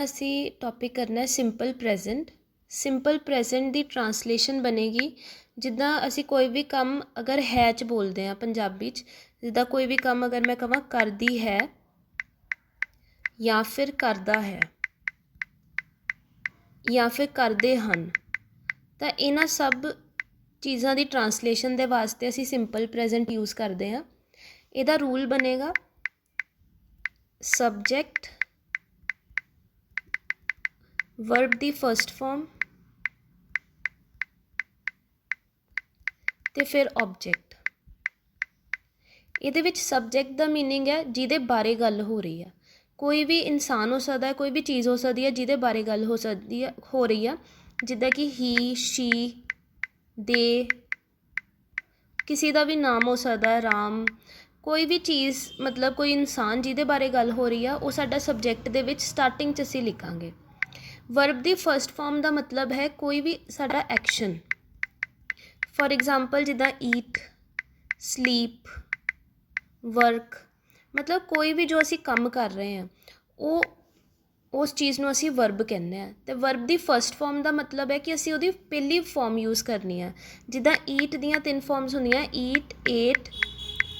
ਅਸੀਂ ਟੌਪਿਕ ਕਰਨਾ simple present. Simple present ਦੀ translation ਬਣੇਗੀ ਜਿੱਦਾਂ ਅਸੀਂ ਕੋਈ ਵੀ ਕੰਮ ਅਗਰ ਹੈ 'ਚ ਬੋਲਦੇ ਹਾਂ ਪੰਜਾਬੀ 'ਚ, ਜਿੱਦਾਂ ਕੋਈ ਵੀ ਕੰਮ ਅਗਰ ਮੈਂ ਕਹਾਂ ਕਰਦੀ ਹੈ ਜਾਂ ਫਿਰ ਕਰਦਾ ਹੈ ਜਾਂ ਫਿਰ ਕਰਦੇ ਹਨ, ਤਾਂ ਇਹਨਾਂ ਸਭ ਚੀਜ਼ਾਂ ਦੀ ਟਰਾਂਸਲੇਸ਼ਨ ਦੇ ਵਾਸਤੇ ਅਸੀਂ ਸਿੰਪਲ ਪ੍ਰੈਜ਼ੈਂਟ ਯੂਜ਼ ਕਰਦੇ ਹਾਂ। ਇਹਦਾ ਰੂਲ ਬਣੇਗਾ ਸਬਜੈਕਟ, ਵਰਬ ਦੀ ਫਸਟ ਫਾਰਮ ਤੇ ਫਿਰ ਆਬਜੈਕਟ। ਇਹਦੇ ਵਿੱਚ ਸਬਜੈਕਟ ਦਾ ਮੀਨਿੰਗ ਹੈ ਜਿਹਦੇ ਬਾਰੇ ਗੱਲ ਹੋ ਰਹੀ ਹੈ। ਕੋਈ ਵੀ ਇਨਸਾਨ ਹੋ ਸਕਦਾ ਹੈ, ਕੋਈ ਵੀ ਚੀਜ਼ ਹੋ ਸਕਦੀ ਹੈ ਜਿਹਦੇ ਬਾਰੇ ਗੱਲ ਹੋ ਰਹੀ ਆ, ਜਿੱਦਾਂ ਕਿ ਹੀ, ਸ਼ੀ, ਦੇ, ਕਿਸੇ ਦਾ ਵੀ ਨਾਮ ਹੋ ਸਕਦਾ ਹੈ, ਰਾਮ। ਕੋਈ ਵੀ ਚੀਜ਼ ਮਤਲਬ ਕੋਈ ਇਨਸਾਨ ਜਿਹਦੇ ਬਾਰੇ ਗੱਲ ਹੋ ਰਹੀ ਆ, ਉਹ ਸਾਡਾ ਸਬਜੈਕਟ ਦੇ ਵਿੱਚ ਸਟਾਰਟਿੰਗ 'ਚ ਅਸੀਂ ਲਿਖਾਂਗੇ। ਵਰਬ ਦੀ ਫਸਟ ਫਾਰਮ ਦਾ ਮਤਲਬ ਹੈ ਕੋਈ ਵੀ ਸਾਡਾ ਐਕਸ਼ਨ। ਫੋਰ ਐਗਜ਼ਾਮਪਲ ਜਿੱਦਾਂ ਈਟ, ਸਲੀਪ, ਵਰਕ, ਮਤਲਬ ਕੋਈ ਵੀ ਜੋ ਅਸੀਂ ਕੰਮ ਕਰ ਰਹੇ ਹਾਂ ਉਹ ਉਸ ਚੀਜ਼ ਨੂੰ ਅਸੀਂ ਵਰਬ ਕਹਿੰਦੇ ਹਾਂ। ਅਤੇ ਵਰਬ ਦੀ ਫਸਟ ਫਾਰਮ ਦਾ ਮਤਲਬ ਹੈ ਕਿ ਅਸੀਂ ਉਹਦੀ ਪਹਿਲੀ ਫਾਰਮ ਯੂਜ਼ ਕਰਨੀ ਹੈ। ਜਿੱਦਾਂ ਈਟ ਦੀਆਂ 3 ਫਾਰਮਸ ਹੁੰਦੀਆਂ, ਈਟ, ਏਟ,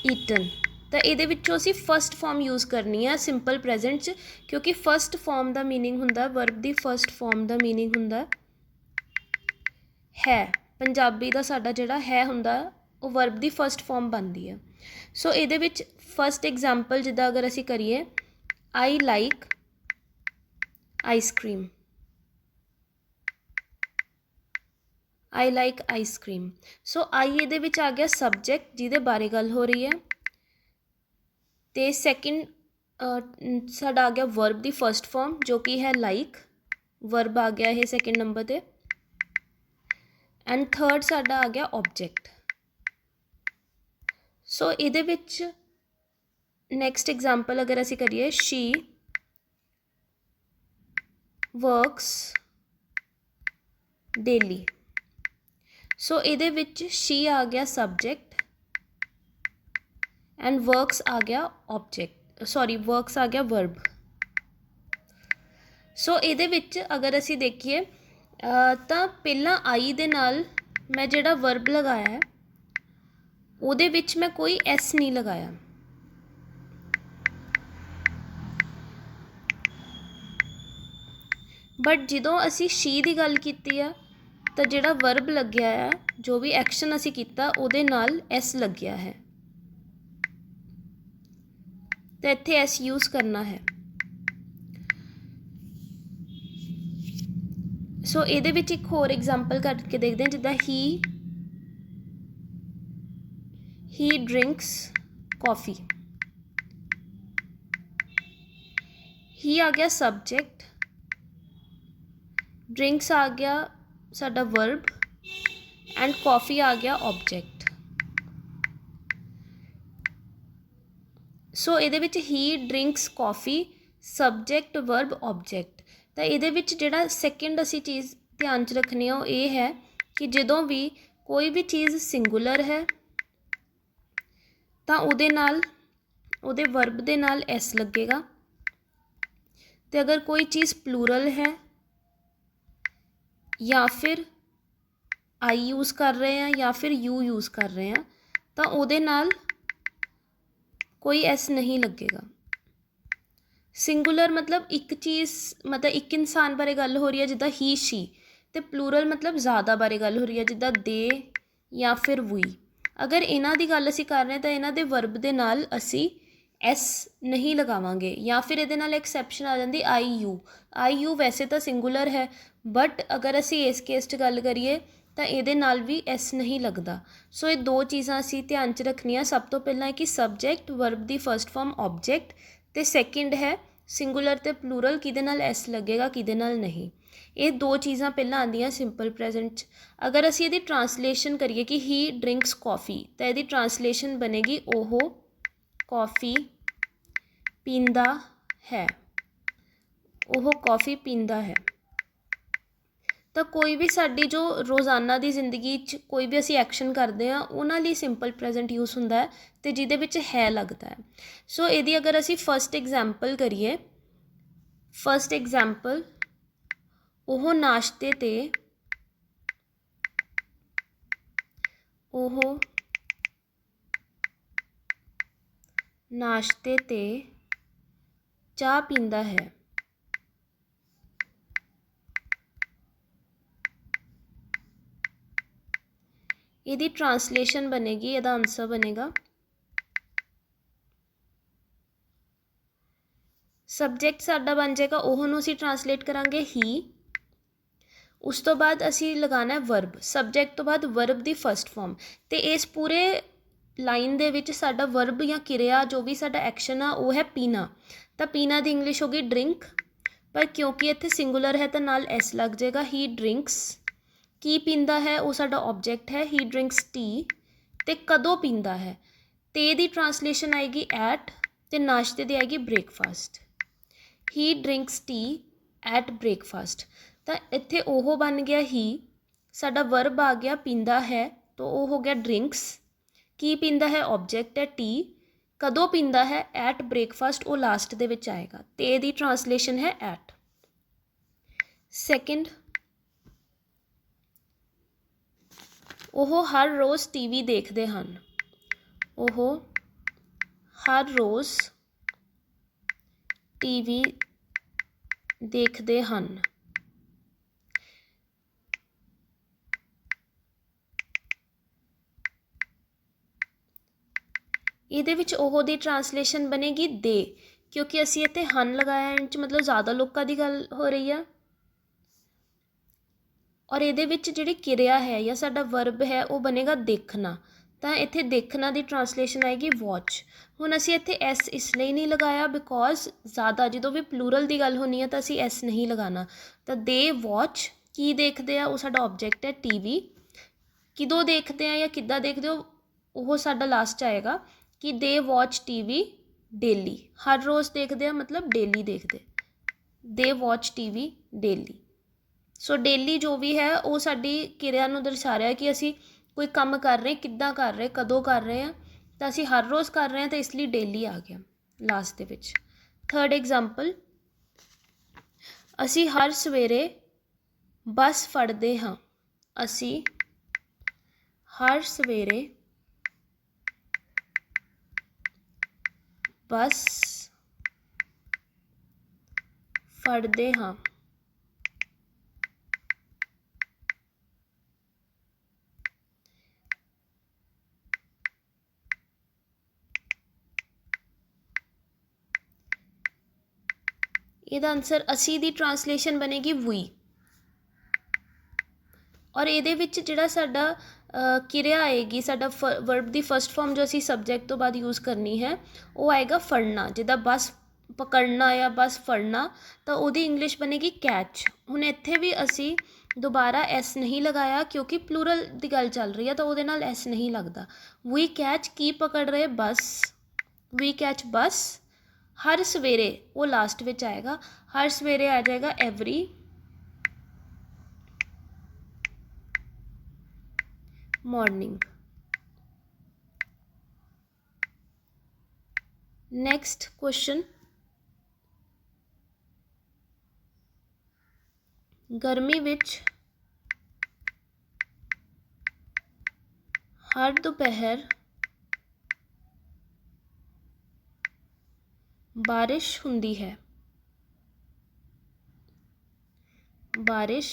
ਈਟਨ। ਤਾਂ ਇਹਦੇ ਵਿੱਚੋਂ ਅਸੀਂ ਫਸਟ ਫਾਰਮ ਯੂਜ਼ ਕਰਨੀ ਹੈ ਸਿੰਪਲ ਪ੍ਰੈਜ਼ੈਂਟ 'ਚ, ਕਿਉਂਕਿ ਫਸਟ ਫਾਰਮ ਦਾ ਮੀਨਿੰਗ ਹੁੰਦਾ, ਵਰਬ ਦੀ ਫਸਟ ਫਾਰਮ ਦਾ ਮੀਨਿੰਗ ਹੁੰਦਾ ਹੈ। ਪੰਜਾਬੀ ਦਾ ਸਾਡਾ ਜਿਹੜਾ ਹੈ ਹੁੰਦਾ ਉਹ ਵਰਬ ਦੀ ਫਸਟ ਫਾਰਮ ਬਣਦੀ ਹੈ। ਸੋ ਇਹਦੇ ਵਿੱਚ ਫਸਟ ਐਗਜ਼ਾਮਪਲ ਜਿੱਦਾਂ ਅਗਰ ਅਸੀਂ ਕਰੀਏ, I like ice cream, I like ice cream. So I ਇਹਦੇ ਵਿੱਚ ਆ ਗਿਆ ਸਬਜੈਕਟ ਜਿਹਦੇ ਬਾਰੇ ਗੱਲ ਹੋ ਰਹੀ ਹੈ, ਅਤੇ ਸੈਕਿੰਡ ਸਾਡਾ ਆ ਗਿਆ ਵਰਬ ਦੀ ਫਸਟ ਫਾਰਮ ਜੋ ਕਿ ਹੈ ਲਾਈਕ, ਵਰਬ ਆ ਗਿਆ ਇਹ ਸੈਕਿੰਡ ਨੰਬਰ 'ਤੇ, ਐਂਡ ਥਰਡ ਸਾਡਾ ਆ ਗਿਆ ਆਬਜੈਕਟ। ਸੋ ਇਹਦੇ ਵਿੱਚ ਨੈਕਸਟ ਐਗਜ਼ਾਮਪਲ ਅਗਰ ਅਸੀਂ ਕਰੀਏ, ਸ਼ੀ ਵਰਕਸ ਡੇਲੀ। ਸੋ ਇਹਦੇ ਵਿੱਚ ਸ਼ੀ ਆ ਗਿਆ ਸਬਜੈਕਟ ਐਂਡ ਵਰਕਸ ਆ ਗਿਆ ਆਬਜੈਕਟ, ਸੌਰੀ ਵਰਕਸ ਆ ਗਿਆ ਵਰਬ। ਸੋ ਇਹਦੇ ਵਿੱਚ ਅਗਰ ਅਸੀਂ ਦੇਖੀਏ ਤਾਂ ਪਹਿਲਾਂ ਆਈ ਦੇ ਨਾਲ ਮੈਂ ਜਿਹੜਾ ਵਰਬ ਲਗਾਇਆ ਹੈ ਉਹਦੇ ਵਿੱਚ ਮੈਂ ਕੋਈ ਐਸ ਨਹੀਂ ਲਗਾਇਆ, ਬਟ ਜਦੋਂ ਅਸੀਂ ਸ਼ੀ ਦੀ ਗੱਲ ਕੀਤੀ ਆ ਤਾਂ ਜਿਹੜਾ ਵਰਬ ਲੱਗਿਆ ਹੈ, ਜੋ ਵੀ ਐਕਸ਼ਨ ਅਸੀਂ ਕੀਤਾ ਉਹਦੇ ਨਾਲ ਐਸ ਲੱਗਿਆ ਹੈ, ਤਾਂ ਇੱਥੇ ਐਸ ਯੂਜ਼ ਕਰਨਾ ਹੈ। ਸੋ ਇਹਦੇ ਵਿੱਚ ਇੱਕ ਹੋਰ ਐਗਜ਼ਾਮਪਲ ਕਰਕੇ ਦੇਖਦੇ ਹਾਂ, ਜਿੱਦਾਂ ਹੀ ਡਰਿੰਕਸ ਕੌਫੀ। ਹੀ ਆ ਗਿਆ ਸਬਜੈਕਟ, ਡਰਿੰਕਸ ਆ ਗਿਆ ਸਾਡਾ ਵਰਬ ਐਂਡ ਕੌਫੀ ਆ ਗਿਆ ਆਬਜੈਕਟ। ਸੋ ਇਹਦੇ ਵਿੱਚ ਹੀ drinks coffee, subject, verb, object. ਤਾਂ ਇਹਦੇ ਵਿੱਚ ਜਿਹੜਾ ਸੈਕਿੰਡ ਅਸੀਂ ਚੀਜ਼ ਧਿਆਨ 'ਚ ਰੱਖਣੀ ਆ ਉਹ ਇਹ ਹੈ ਕਿ ਜਦੋਂ ਵੀ ਕੋਈ ਵੀ ਚੀਜ਼ ਸਿੰਗੂਲਰ ਹੈ ਤਾਂ ਉਹਦੇ ਨਾਲ, ਉਹਦੇ ਵਰਬ ਦੇ ਨਾਲ ਐਸ ਲੱਗੇਗਾ, ਅਤੇ ਅਗਰ ਕੋਈ ਚੀਜ਼ ਪਲੂਰਲ ਹੈ ਜਾਂ ਫਿਰ ਆਈ ਯੂਜ਼ ਕਰ ਰਹੇ ਹਾਂ ਜਾਂ ਫਿਰ ਯੂ ਯੂਜ਼ ਕਰ ਰਹੇ ਹਾਂ ਤਾਂ ਉਹਦੇ ਨਾਲ ਕੋਈ ਐਸ ਨਹੀਂ ਲੱਗੇਗਾ। ਸਿੰਗੂਲਰ ਮਤਲਬ ਇੱਕ ਚੀਜ਼, ਮਤਲਬ ਇੱਕ ਇਨਸਾਨ ਬਾਰੇ ਗੱਲ ਹੋ ਰਹੀ ਹੈ ਜਿੱਦਾਂ ਹੀ, ਸ਼ੀ, ਅਤੇ ਪਲੂਰਲ ਮਤਲਬ ਜ਼ਿਆਦਾ ਬਾਰੇ ਗੱਲ ਹੋ ਰਹੀ ਹੈ ਜਿੱਦਾਂ ਦੇ ਜਾਂ ਫਿਰ ਵੀ। ਅਗਰ ਇਹਨਾਂ ਦੀ ਗੱਲ ਅਸੀਂ ਕਰ ਰਹੇ ਹਾਂ ਤਾਂ ਇਹਨਾਂ ਦੇ ਵਰਬ ਦੇ ਨਾਲ ਅਸੀਂ ਐਸ ਨਹੀਂ ਲਗਾਵਾਂਗੇ, ਜਾਂ ਫਿਰ ਇਹਦੇ ਨਾਲ ਐਕਸੈਪਸ਼ਨ ਆ ਜਾਂਦੀ ਆਈ ਯੂ। ਆਈ ਯੂ ਵੈਸੇ ਤਾਂ ਸਿੰਗੂਲਰ ਹੈ, ਬਟ ਅਗਰ ਅਸੀਂ ਇਸ ਕੇਸ 'ਚ ਗੱਲ ਕਰੀਏ ਤਾਂ ਇਹਦੇ ਨਾਲ ਵੀ ਐਸ ਨਹੀਂ ਲੱਗਦਾ। ਸੋ ਇਹ ਦੋ ਚੀਜ਼ਾਂ ਅਸੀਂ ਧਿਆਨ 'ਚ ਰੱਖਣੀਆਂ। ਸਭ ਤੋਂ ਪਹਿਲਾਂ ਹੈ ਕਿ ਸਬਜੈਕਟ, ਵਰਬ ਦੀ ਫਸਟ ਫਾਰਮ ਆਬਜੈਕਟ, ਅਤੇ ਸੈਕਿੰਡ ਹੈ ਸਿੰਗੂਲਰ ਅਤੇ ਪਲੂਰਲ ਕਿਹਦੇ ਨਾਲ ਐਸ ਲੱਗੇਗਾ, ਕਿਹਦੇ ਨਾਲ ਨਹੀਂ। ਇਹ ਦੋ ਚੀਜ਼ਾਂ ਪਹਿਲਾਂ ਆਉਂਦੀਆਂ ਸਿੰਪਲ ਪ੍ਰੈਜ਼ੈਂਟ 'ਚ। ਅਗਰ ਅਸੀਂ ਇਹਦੀ ਟਰਾਂਸਲੇਸ਼ਨ ਕਰੀਏ ਕਿ ਹੀ ਡਰਿੰਕਸ ਕੌਫੀ, ਤਾਂ ਇਹਦੀ ਟਰਾਂਸਲੇਸ਼ਨ ਬਣੇਗੀ ਉਹ ਕੌਫੀ ਪੀਂਦਾ ਹੈ, ਉਹ ਕੌਫੀ ਪੀਂਦਾ ਹੈ। ਤਾਂ ਕੋਈ ਵੀ ਸਾਡੀ ਜੋ ਰੋਜ਼ਾਨਾ ਦੀ ਜ਼ਿੰਦਗੀ 'ਚ ਕੋਈ ਵੀ ਅਸੀਂ ਐਕਸ਼ਨ ਕਰਦੇ ਹਾਂ ਉਹਨਾਂ ਲਈ ਸਿੰਪਲ ਪ੍ਰੈਜ਼ੈਂਟ ਯੂਜ਼ ਹੁੰਦਾ ਹੈ ਅਤੇ ਜਿਹਦੇ ਵਿੱਚ ਹੈ ਲੱਗਦਾ ਹੈ। ਸੋ ਇਹਦੀ ਅਗਰ ਅਸੀਂ ਫਸਟ ਐਗਜ਼ਾਮਪਲ ਕਰੀਏ ਫਸਟ ਐਗਜ਼ਾਮਪਲ, ਉਹ ਨਾਸ਼ਤੇ 'ਤੇ ਚਾਹ ਪੀਂਦਾ ਹੈ। ਇਹਦੀ ਟਰਾਂਸਲੇਸ਼ਨ ਬਣੇਗੀ, ਇਹਦਾ ਆਨਸਰ ਬਣੇਗਾ ਸਬਜੈਕਟ ਸਾਡਾ ਬਣ ਜਾਏਗਾ, ਉਹ ਨੂੰ ਅਸੀਂ ਟਰਾਂਸਲੇਟ ਕਰਾਂਗੇ ਹੀ। ਉਸ ਤੋਂ ਬਾਅਦ ਅਸੀਂ ਲਗਾਉਣਾ ਵਰਬ, ਸਬਜੈਕਟ ਤੋਂ ਬਾਅਦ ਵਰਬ ਦੀ ਫਸਟ ਫਾਰਮ। ਅਤੇ ਇਸ ਪੂਰੇ ਲਾਈਨ ਦੇ ਵਿੱਚ ਸਾਡਾ ਵਰਬ ਜਾਂ ਕਿਰਿਆ ਜੋ ਵੀ ਸਾਡਾ ਐਕਸ਼ਨ ਆ ਉਹ ਹੈ ਪੀਣਾ। ਤਾਂ ਪੀਣਾ ਦੀ ਇੰਗਲਿਸ਼ ਹੋ ਗਈ ਡਰਿੰਕ, ਪਰ ਕਿਉਂਕਿ ਇੱਥੇ ਸਿੰਗੂਲਰ ਹੈ ਤਾਂ ਨਾਲ ਐਸ ਲੱਗ ਜਾਏਗਾ, ਹੀ ਡਰਿੰਕਸ। ਕੀ ਪੀਂਦਾ ਹੈ ਉਹ ਸਾਡਾ ਆਬਜੈਕਟ ਹੈ, ਹੀ ਡਰਿੰਕਸ ਟੀ। ਅਤੇ ਕਦੋਂ ਪੀਂਦਾ ਹੈ, ਤੇ ਦੀ ਟਰਾਂਸਲੇਸ਼ਨ ਆਏਗੀ ਐਟ, ਅਤੇ ਨਾਸ਼ਤੇ ਦੀ ਆਏਗੀ breakfast. He drinks T at breakfast. ਤਾਂ ਇੱਥੇ ਉਹ ਬਣ ਗਿਆ ਹੀ, ਸਾਡਾ ਵਰਬ ਆ ਗਿਆ ਪੀਂਦਾ ਹੈ, ਤਾਂ ਉਹ ਹੋ ਗਿਆ ਡਰਿੰਕਸ। ਕੀ ਪੀਂਦਾ ਹੈ ਆਬਜੈਕਟ ਹੈ ਟੀ, ਕਦੋਂ ਪੀਂਦਾ ਹੈ ਐਟ ਬ੍ਰੇਕਫਾਸਟ, ਉਹ ਲਾਸਟ ਦੇ ਵਿੱਚ ਆਏਗਾ, ਤੇ ਦੀ ਟਰਾਂਸਲੇਸ਼ਨ ਹੈ ਐਟ। ਸੈਕਿੰਡ, ਉਹ ਹਰ ਰੋਜ਼ ਟੀਵੀ ਦੇਖਦੇ ਹਨ। ਉਹ ਹਰ ਰੋਜ਼ ਟੀਵੀ ਦੇਖਦੇ ਹਨ। ਇਹਦੇ ਵਿੱਚ ਉਹ ਦੀ ਟਰਾਂਸਲੇਸ਼ਨ ਬਣੇਗੀ ਦੇ, ਕਿਉਂਕਿ ਅਸੀਂ ਇੱਥੇ ਹਨ ਲਗਾਇਆ, ਇਹ 'ਚ ਮਤਲਬ ਜ਼ਿਆਦਾ ਲੋਕਾਂ ਦੀ ਗੱਲ ਹੋ ਰਹੀ ਆ। ਔਰ ਇਹਦੇ ਵਿੱਚ ਜਿਹੜੀ ਕਿਰਿਆ ਹੈ ਜਾਂ ਸਾਡਾ ਵਰਬ ਹੈ ਉਹ ਬਣੇਗਾ ਦੇਖਣਾ, ਤਾਂ ਇੱਥੇ ਦੇਖਣਾ ਦੀ ਟਰਾਂਸਲੇਸ਼ਨ ਆਏਗੀ ਵਾਚ। ਹੁਣ ਅਸੀਂ ਇੱਥੇ ਐਸ ਇਸ ਲਈ ਨਹੀਂ ਲਗਾਇਆ ਬਿਕੋਜ਼ ਜ਼ਿਆਦਾ ਜਦੋਂ ਵੀ ਪਲੂਰਲ ਦੀ ਗੱਲ ਹੋਣੀ ਹੈ ਤਾਂ ਅਸੀਂ ਐਸ ਨਹੀਂ ਲਗਾਉਣਾ। ਤਾਂ ਦੇ ਵਾਚ, ਕੀ ਦੇਖਦੇ ਆ ਉਹ ਸਾਡਾ ਆਬਜੈਕਟ ਹੈ ਟੀਵੀ। ਕਿਦੋਂ ਦੇਖਦੇ ਆ ਜਾਂ ਕਿੱਦਾਂ ਦੇਖਦੇ ਹੋ ਉਹ ਸਾਡਾ ਲਾਸਟ 'ਚ ਆਏਗਾ ਕਿ ਦੇ ਵਾਚ ਟੀਵੀ ਡੇਲੀ। ਹਰ ਰੋਜ਼ ਦੇਖਦੇ ਆ ਮਤਲਬ ਡੇਲੀ ਦੇਖਦੇ, ਦੇ ਵਾਚ ਟੀਵੀ ਡੇਲੀ। ਸੋ ਡੇਲੀ ਜੋ ਵੀ ਹੈ ਉਹ ਸਾਡੀ ਕਿਰਿਆ ਨੂੰ ਦਰਸਾ ਰਿਹਾ ਕਿ ਅਸੀਂ ਕੋਈ ਕੰਮ ਕਰ ਰਹੇ, ਕਿੱਦਾਂ ਕਰ ਰਹੇ, ਕਦੋਂ ਕਰ ਰਹੇ ਹਾਂ। ਤਾਂ ਅਸੀਂ ਹਰ ਰੋਜ਼ ਕਰ ਰਹੇ ਹਾਂ ਤਾਂ ਇਸ ਲਈ ਡੇਲੀ ਆ ਗਿਆ ਲਾਸਟ ਦੇ ਵਿੱਚ। ਥਰਡ ਐਗਜ਼ਾਮਪਲ, ਅਸੀਂ ਹਰ ਸਵੇਰੇ ਬੱਸ ਫੜਦੇ ਹਾਂ। ਅਸੀਂ ਹਰ ਸਵੇਰੇ ਬੱਸ ਫੜਦੇ ਹਾਂ। ਇਹਦਾ ਆਨਸਰ ਅਸੀਂ ਦੀ ਟਰਾਂਸਲੇਸ਼ਨ ਬਣੇਗੀ ਵੀ। ਔਰ ਇਹਦੇ ਵਿੱਚ ਜਿਹੜਾ ਸਾਡਾ ਕਿਰਿਆ ਆਏਗੀ, ਸਾਡਾ ਵਰਬ ਦੀ ਫਸਟ ਫਾਰਮ ਜੋ ਅਸੀਂ ਸਬਜੈਕਟ ਤੋਂ ਬਾਅਦ ਯੂਜ਼ ਕਰਨੀ ਹੈ ਉਹ ਆਏਗਾ ਫੜਨਾ। ਜਿੱਦਾਂ ਬੱਸ ਪਕੜਨਾ ਜਾਂ ਬੱਸ ਫੜਨਾ, ਤਾਂ ਉਹਦੀ ਇੰਗਲਿਸ਼ ਬਣੇਗੀ ਕੈਚ। ਹੁਣ ਇੱਥੇ ਵੀ ਅਸੀਂ ਦੁਬਾਰਾ ਐਸ ਨਹੀਂ ਲਗਾਇਆ ਕਿਉਂਕਿ ਪਲੂਰਲ ਦੀ ਗੱਲ ਚੱਲ ਰਹੀ ਹੈ ਤਾਂ ਉਹਦੇ ਨਾਲ ਐਸ ਨਹੀਂ ਲੱਗਦਾ। ਵੀ ਕੈਚ ਕੀ ਪਕੜ ਰਹੇ ਬੱਸ, ਵੀ ਕੈਚ ਬੱਸ। ਹਰ ਸਵੇਰੇ ਉਹ ਲਾਸਟ ਵਿੱਚ ਆਏਗਾ, ਹਰ ਸਵੇਰੇ ਆ ਜਾਏਗਾ ਐਵਰੀ ਮॉर्निंग। नेक्स्ट क्वेश्चन, गर्मी विच हर दोपहर बारिश हुंदी है। बारिश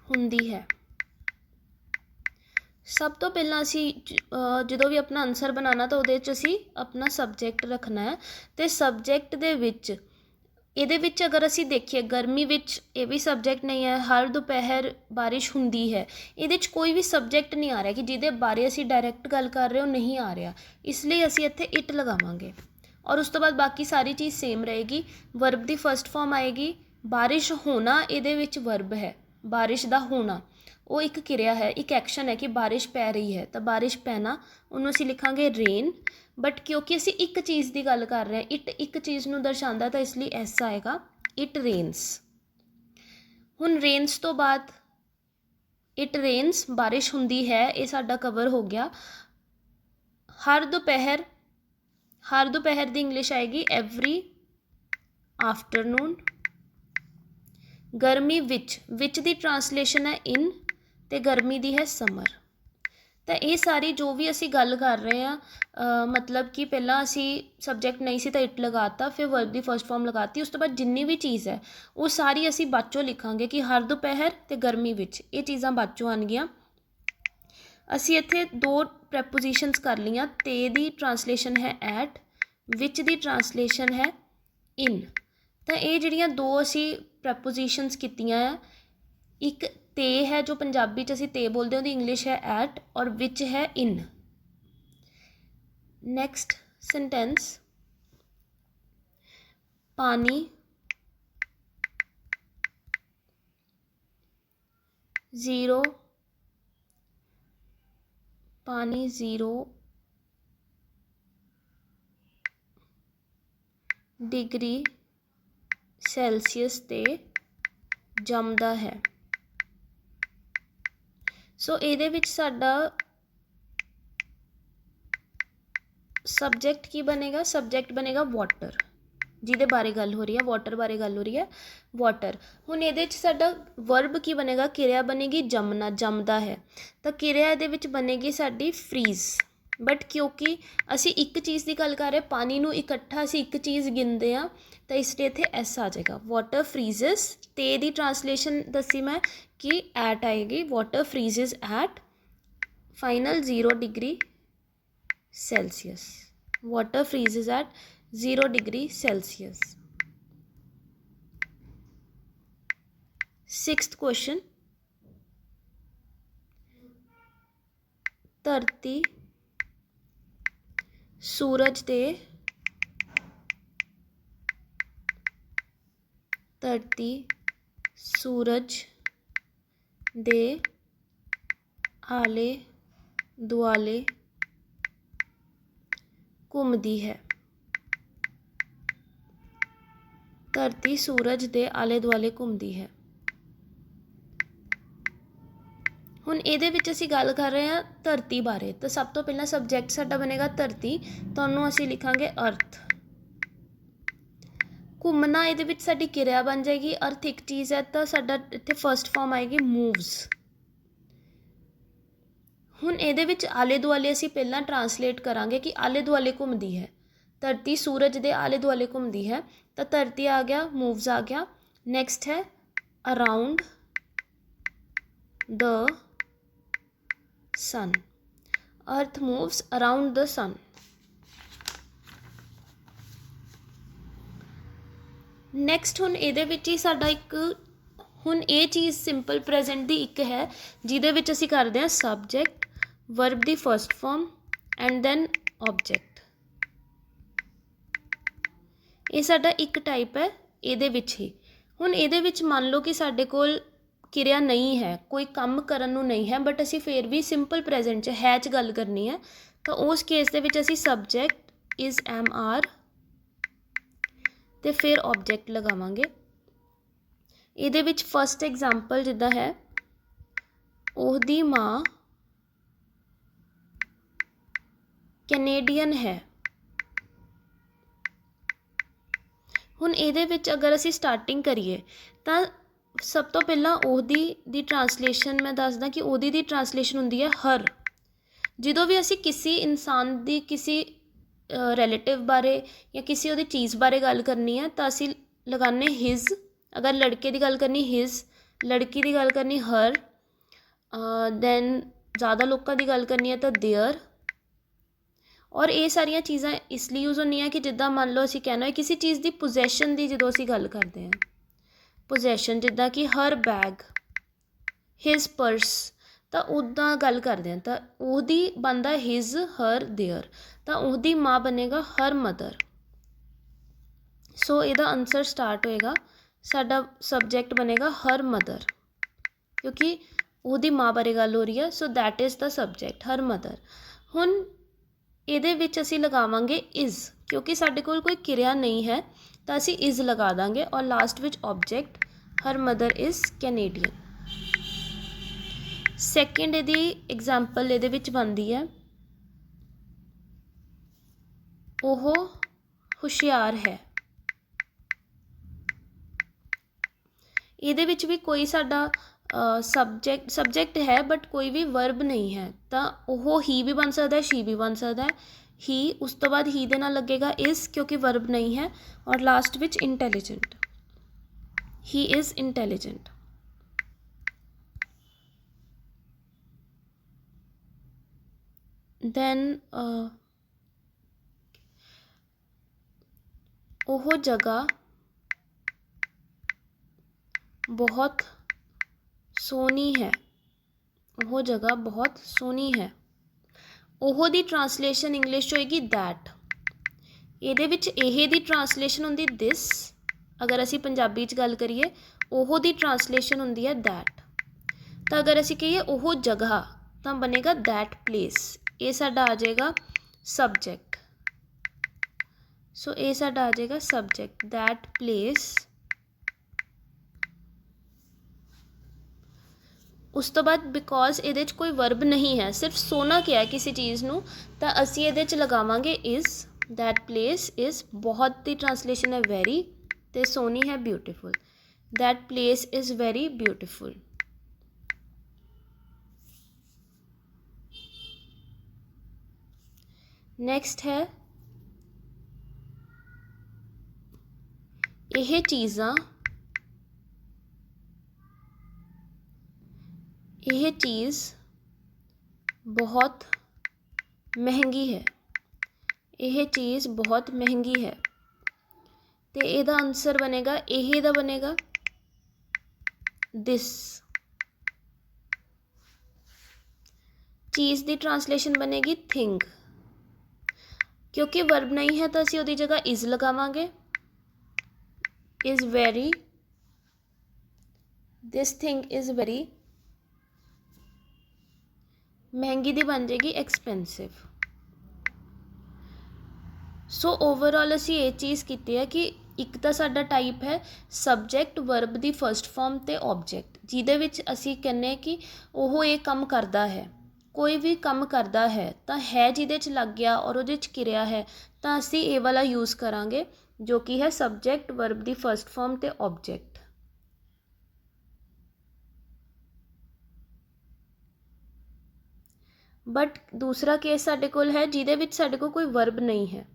ਹੁੰਦੀ ਹੈ। ਸਭ ਤੋਂ ਪਹਿਲਾਂ ਅਸੀਂ ਜਦੋਂ ਵੀ ਆਪਣਾ ਆਨਸਰ ਬਣਾਉਣਾ ਤਾਂ ਉਹਦੇ 'ਚ ਅਸੀਂ ਆਪਣਾ ਸਬਜੈਕਟ ਰੱਖਣਾ ਹੈ, ਅਤੇ ਸਬਜੈਕਟ ਦੇ ਵਿੱਚ ਇਹਦੇ ਵਿੱਚ ਅਗਰ ਅਸੀਂ ਦੇਖੀਏ ਗਰਮੀ ਵਿੱਚ ਇਹ ਵੀ ਸਬਜੈਕਟ ਨਹੀਂ ਹੈ, ਹਰ ਦੁਪਹਿਰ ਬਾਰਿਸ਼ ਹੁੰਦੀ ਹੈ, ਇਹਦੇ 'ਚ ਕੋਈ ਵੀ ਸਬਜੈਕਟ ਨਹੀਂ ਆ ਰਿਹਾ ਕਿ ਜਿਹਦੇ ਬਾਰੇ ਅਸੀਂ ਡਾਇਰੈਕਟ ਗੱਲ ਕਰ ਰਹੇ ਹੋ ਨਹੀਂ ਆ ਰਿਹਾ, ਇਸ ਲਈ ਅਸੀਂ ਇੱਥੇ ਇਟ ਲਗਾਵਾਂਗੇ। ਔਰ ਉਸ ਤੋਂ ਬਾਅਦ ਬਾਕੀ ਸਾਰੀ ਚੀਜ਼ ਸੇਮ ਰਹੇਗੀ। ਵਰਬ ਦੀ ਫਸਟ ਫਾਰਮ ਆਏਗੀ, ਬਾਰਿਸ਼ ਹੋਣਾ ਇਹਦੇ ਵਿੱਚ ਵਰਬ ਹੈ, ਬਾਰਿਸ਼ ਦਾ ਹੋਣਾ ਉਹ ਇੱਕ ਕਿਰਿਆ ਹੈ, ਇੱਕ ਐਕਸ਼ਨ ਹੈ ਕਿ ਬਾਰਿਸ਼ ਪੈ ਰਹੀ ਹੈ, ਤਾਂ ਬਾਰਿਸ਼ ਪੈਣਾ ਉਹਨੂੰ ਅਸੀਂ ਲਿਖਾਂਗੇ ਰੇਨ। ਬਟ ਕਿਉਂਕਿ ਅਸੀਂ ਇੱਕ ਚੀਜ਼ ਦੀ ਗੱਲ ਕਰ ਰਹੇ ਹਾਂ, ਇਟ ਇੱਕ ਚੀਜ਼ ਨੂੰ ਦਰਸਾਉਂਦਾ ਤਾਂ ਇਸ ਲਈ ਐਸ ਆਏਗਾ, ਇਟ ਰੇਨਸ। ਹੁਣ ਰੇਨਸ ਤੋਂ ਬਾਅਦ ਇਟ ਰੇਨਸ, ਬਾਰਿਸ਼ ਹੁੰਦੀ ਹੈ, ਇਹ ਸਾਡਾ ਕਵਰ ਹੋ ਗਿਆ। ਹਰ ਦੁਪਹਿਰ, हर दोपहर की इंग्लिश आएगी एवरी आफ्टरनून। गर्मी विच दी ट्रांसलेशन है इन, ते गर्मी दी है समर। तो ये सारी जो भी असी गल कर रहे हैं मतलब कि पहला असी सबजैक्ट नहीं सी तो इट लगाता, फिर वर्ब की फर्स्ट फॉर्म लगाती, उस तो बाद जिन्नी भी चीज़ है वो सारी असी बाद चों लिखांगे कि हर दोपहर ते गर्मी विच, ये चीज़ां बाद चों आउणगियां। असी इत्थे दो प्रैपोजिशनस कर लियां, ते दी ट्रांसलेशन है एट, विच दी ट्रांसलेशन है इन। तो ये जिहड़ियां दो असी प्रैपोजिशनस कीतियां आ, एक ते है जो पंजाबी च असी ते बोलते हैं, उसकी इंग्लिश है एट, और विच है इन। नैक्सट सेंटेंस, पानी 0 पानी 0 डिग्री सैल्सीयस ते जमदा है। सो इहदे विच साडा सबजैक्ट की बनेगा, सबजैक्ट बनेगा वाटर, जिहदे बारे गल हो रही है, वाटर बारे गल हो रही है, वाटर। हुण इहदे च साडा वर्ब की बनेगा, किरिया बनेगी जमना, जमदा है। तो किरिया इहदे विच बनेगी साडी फ्रीज, बट क्योंकि असी एक चीज़ की गल कर रहे, पानी नूं इकट्ठा असी एक चीज़ गिनते हैं, तो इसलिए इत्थे एस आ जाएगा, वाटर फ्रीजेस। ते दी ट्रांसलेशन दसी मैं कि एट आएगी, water freezes at final 0 degree Celsius, water freezes at 0 degree Celsius. Sixth question, धरती सूरज दे, धरती सूरज दे आले दुआले घूमदी है। धरती सूरज दे आले दुआले घूमदी है। हुण इहदे विच असीं गल कर रहे हैं धरती बारे, तो सब तो पहला सबजैक्ट साडा बनेगा धरती, तो उहनूं असीं लिखांगे अर्थ। घूमना इहदे विच साडी किरिया बन जाएगी, अर्थ एक चीज़ है, तो साडा इत्थे फर्स्ट फॉर्म आएगी मूव्स। हुण इहदे विच आले दुआले असीं पहलां ट्रांसलेट करांगे कि आले दुआले घूमदी है, धरती सूरज दे आले दुआले घूमदी है, तो धरती आ गया, मूव्स आ गया। नैक्सट है around the sun, earth moves around the sun. Next हुण इहदे विच ही साडा एक, हुण ये चीज़ सिंपल प्रेजेंट दी एक है जिहदे विच असीं करदे हां सबजैक्ट, वर्ब दी first form and then object. ये साडा एक टाइप है इहदे विच ही। हुण इहदे विच मान लो कि साडे कोल किरिया नहीं है, कोई काम करन नूं नहीं है, बट असीं फिर भी सिंपल प्रेजेंट च है च गल करनी है, तो उस केस दे विच असीं सबजैक्ट इज़ एम आर ते फिर ऑब्जैक्ट लगावांगे। इहदे विच फर्स्ट एग्जाम्पल जिद्दां है, ओहदी माँ कैनेडियन है। हुण इहदे विच अगर असीं स्टार्टिंग करिए तो सब तो पहला ओहदी दी ट्रांसलेशन मैं दसदा कि ओहदी दी ट्रांसलेशन हुंदी है हर। जदों भी असीं किसी इंसान दी किसी रिलेटिव बारे या किसी उहदी चीज़ बारे गल करनी है तो असीं लगाने हिज, अगर लड़के की गल करनी हिज, लड़की की गल करनी हर, दैन ज़्यादा लोगों की गल करनी है तो देयर। और ये सारिया चीज़ां इसलिए यूज़ होंदियां कि जिद्दां मान लो असीं कहना है किसी चीज़ की पोजैशन की जदों असीं गल करते हैं, पोजैशन जिद्दां कि हर बैग, हिज पर्स, तो उदां गल करते हैं तो उहदी बनता हिज हर देयर, तो उहदी माँ बनेगा हर मदर। सो इहदा आंसर स्टार्ट होएगा, साडा सबजैक्ट बनेगा हर मदर, क्योंकि उहदी माँ बारे गल हो रही है, so that is the subject her mother. हुण इहदे विच असीं लगावांगे इज़, क्योंकि साडे कोल कोई किरिया नहीं है तो असीं इज़ लगा देंगे, और लास्ट विच object her mother is Canadian. Second इहदी एग्जाम्पल इहदे विच बनदी है, ਉਹ ਹੁਸ਼ਿਆਰ ਹੈ। ਇਹਦੇ ਵਿੱਚ ਵੀ ਕੋਈ ਸਾਡਾ ਸਬਜੈਕਟ ਹੈ ਬਟ ਕੋਈ ਵੀ ਵਰਬ ਨਹੀਂ ਹੈ, ਤਾਂ ਉਹ ਹੀ ਵੀ ਬਣ ਸਕਦਾ, ਸ਼ੀ ਵੀ ਬਣ ਸਕਦਾ। ਹੀ, ਉਸ ਤੋਂ ਬਾਅਦ ਹੀ ਦੇ ਨਾਲ ਲੱਗੇਗਾ ਇਜ਼ ਕਿਉਂਕਿ ਵਰਬ ਨਹੀਂ ਹੈ, ਔਰ ਲਾਸਟ ਵਿੱਚ intelligent, he is intelligent. Then ਉਹ ਜਗ੍ਹਾ ਬਹੁਤ ਸੋਹਣੀ ਹੈ। ਉਹ ਜਗ੍ਹਾ ਬਹੁਤ ਸੋਹਣੀ ਹੈ। ਉਹ ਦੀ ਟਰਾਂਸਲੇਸ਼ਨ ਇੰਗਲਿਸ਼ 'ਚ ਹੋਏਗੀ ਦੈਟ। ਇਹਦੇ ਵਿੱਚ ਇਹ ਦੀ ਟਰਾਂਸਲੇਸ਼ਨ ਹੁੰਦੀ ਦਿਸ। ਅਗਰ ਅਸੀਂ ਪੰਜਾਬੀ 'ਚ ਗੱਲ ਕਰੀਏ, ਉਹ ਦੀ ਟਰਾਂਸਲੇਸ਼ਨ ਹੁੰਦੀ ਹੈ ਦੈਟ। ਤਾਂ ਅਗਰ ਅਸੀਂ ਕਹੀਏ ਉਹ ਜਗ੍ਹਾ, ਤਾਂ ਬਣੇਗਾ ਦੈਟ ਪਲੇਸ। ਇਹ ਸਾਡਾ ਆ ਜਾਏਗਾ ਸਬਜੈਕਟ। ਸੋ ਇਹ ਸਾਡਾ ਆ ਜਾਏਗਾ ਸਬਜੈਕਟ, ਦੈਟ ਪਲੇਸ। ਉਸ ਤੋਂ ਬਾਅਦ ਬਿਕੋਜ਼ ਇਹਦੇ 'ਚ ਕੋਈ ਵਰਬ ਨਹੀਂ ਹੈ, ਸਿਰਫ ਸੋਹਣਾ ਕਿਹਾ ਕਿਸੇ ਚੀਜ਼ ਨੂੰ, ਤਾਂ ਅਸੀਂ ਇਹਦੇ 'ਚ ਲਗਾਵਾਂਗੇ ਇਜ਼। ਦੈਟ ਪਲੇਸ ਇਜ਼, ਬਹੁਤ ਦੀ ਟਰਾਂਸਲੇਸ਼ਨ ਹੈ ਵੈਰੀ, ਅਤੇ ਸੋਹਣੀ ਹੈ beautiful. That place is very beautiful. Next ਹੈ ਇਹ ਚੀਜ਼ਾਂ, ਇਹ ਚੀਜ਼ ਬਹੁਤ ਮਹਿੰਗੀ ਹੈ। ਇਹ ਚੀਜ਼ ਬਹੁਤ ਮਹਿੰਗੀ ਹੈ, ਅਤੇ ਇਹਦਾ ਆਨਸਰ ਬਣੇਗਾ, ਇਹ ਦਾ ਬਣੇਗਾ ਦਿਸ। ਚੀਜ਼ ਦੀ ਟਰਾਂਸਲੇਸ਼ਨ ਬਣੇਗੀ ਥਿੰਗ। ਕਿਉਂਕਿ ਵਰਬ ਨਹੀਂ ਹੈ ਤਾਂ ਅਸੀਂ ਉਹਦੀ ਜਗ੍ਹਾ ਇਜ਼ ਲਗਾਵਾਂਗੇ, is very, this thing is very. ਮਹਿੰਗੀ ਦੀ ਬਣ ਜਾਏਗੀ ਐਕਸਪੈਂਸਿਵ। ਸੋ ਓਵਰਆਲ ਅਸੀਂ ਇਹ ਚੀਜ਼ ਕੀਤੀ ਹੈ ਕਿ ਇੱਕ ਤਾਂ ਸਾਡਾ ਟਾਈਪ ਹੈ ਸਬਜੈਕਟ, ਵਰਬ ਦੀ ਫਸਟ ਫਾਰਮ ਅਤੇ ਓਬਜੈਕਟ, ਜਿਹਦੇ ਵਿੱਚ ਅਸੀਂ ਕਹਿੰਦੇ ਹਾਂ ਕਿ ਉਹ ਇਹ ਕੰਮ ਕਰਦਾ ਹੈ। ਕੋਈ ਵੀ ਕੰਮ ਕਰਦਾ ਹੈ ਤਾਂ ਹੈ ਜਿਹਦੇ 'ਚ ਲੱਗ ਗਿਆ ਔਰ ਉਹਦੇ 'ਚ ਕਿਰਿਆ ਹੈ, ਤਾਂ ਅਸੀਂ ਇਹ ਵਾਲਾ ਯੂਜ਼ ਕਰਾਂਗੇ ਜੋ ਕਿ ਹੈ ਸਬਜੈਕਟ, ਵਰਬ ਦੀ ਫਸਟ ਫਾਰਮ ਅਤੇ ਓਬਜੈਕਟ। ਬਟ ਦੂਸਰਾ ਕੇਸ ਸਾਡੇ ਕੋਲ ਹੈ ਜਿਹਦੇ ਵਿੱਚ ਸਾਡੇ ਕੋਲ ਕੋਈ ਵਰਬ ਨਹੀਂ ਹੈ,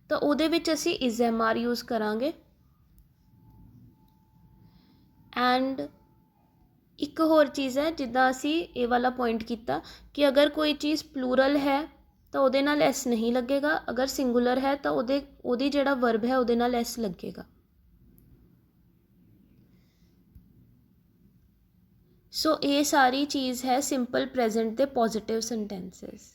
ਤਾਂ ਉਹਦੇ ਵਿੱਚ ਅਸੀਂ ਇਜ਼ ਐਮ ਆਰ ਯੂਜ਼ ਕਰਾਂਗੇ। ਐਂਡ ਇੱਕ ਹੋਰ ਚੀਜ਼ ਹੈ, ਜਿੱਦਾਂ ਅਸੀਂ ਇਹ ਵਾਲਾ ਪੁਆਇੰਟ ਕੀਤਾ ਕਿ ਅਗਰ ਕੋਈ ਚੀਜ਼ ਪਲੂਰਲ ਹੈ ਤਾਂ ਉਹਦੇ ਨਾਲ ਐਸ ਨਹੀਂ ਲੱਗੇਗਾ, ਅਗਰ ਸਿੰਗੂਲਰ ਹੈ ਤਾਂ ਉਹਦੀ ਜਿਹੜਾ ਵਰਬ ਹੈ ਉਹਦੇ ਨਾਲ ਐਸ ਲੱਗੇਗਾ। ਸੋ ਇਹ ਸਾਰੀ ਚੀਜ਼ ਹੈ ਸਿੰਪਲ ਪ੍ਰੈਜ਼ੈਂਟ ਦੇ ਪੋਜ਼ਿਟਿਵ ਸੈਂਟੈਂਸਸ।